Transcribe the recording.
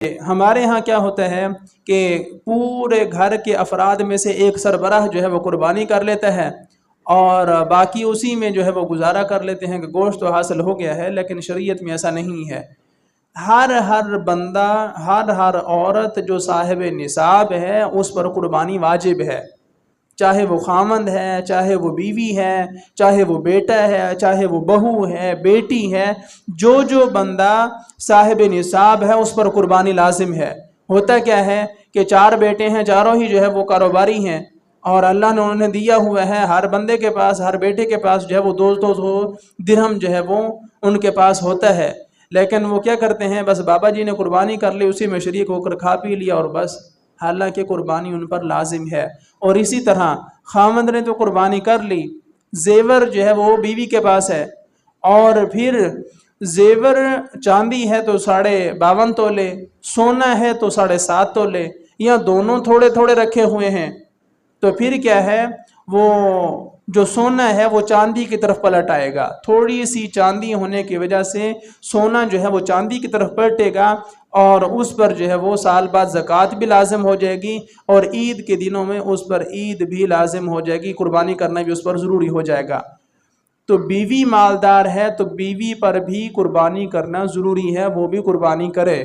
ہمارے ہاں کیا ہوتا ہے کہ پورے گھر کے افراد میں سے ایک سربراہ جو ہے وہ قربانی کر لیتا ہے اور باقی اسی میں جو ہے وہ گزارا کر لیتے ہیں کہ گوشت تو حاصل ہو گیا ہے، لیکن شریعت میں ایسا نہیں ہے۔ ہر بندہ، ہر عورت جو صاحب نصاب ہے اس پر قربانی واجب ہے، چاہے وہ خامند ہے، چاہے وہ بیوی ہے، چاہے وہ بیٹا ہے، چاہے وہ بہو ہے، بیٹی ہے، جو بندہ صاحب نصاب ہے اس پر قربانی لازم ہے۔ ہوتا کیا ہے کہ 4 بیٹے ہیں، چاروں ہی جو ہے وہ کاروباری ہیں اور اللہ نے انہیں دیا ہوا ہے، ہر بندے کے پاس، ہر بیٹے کے پاس جو ہے وہ 2 درہم جو ہے وہ ان کے پاس ہوتا ہے، لیکن وہ کیا کرتے ہیں، بس بابا جی نے قربانی کر لی، اسی میں شریک ہو کر کھا پی لیا اور بس، حالانکہ قربانی ان پر لازم ہے۔ اور اسی طرح خامند نے تو قربانی کر لی، زیور جو ہے وہ بیوی کے پاس ہے، اور پھر زیور چاندی ہے تو 52.5 تولے، سونا ہے تو 7.5 تولے، یا دونوں تھوڑے تھوڑے رکھے ہوئے ہیں، تو پھر کیا ہے، وہ جو سونا ہے وہ چاندی کی طرف پلٹ آئے گا، تھوڑی سی چاندی ہونے کی وجہ سے سونا جو ہے وہ چاندی کی طرف پلٹے گا، اور اس پر جو ہے وہ سال بعد زکوٰۃ بھی لازم ہو جائے گی، اور عید کے دنوں میں اس پر عید بھی لازم ہو جائے گی، قربانی کرنا بھی اس پر ضروری ہو جائے گا۔ تو بیوی مالدار ہے تو بیوی پر بھی قربانی کرنا ضروری ہے، وہ بھی قربانی کرے۔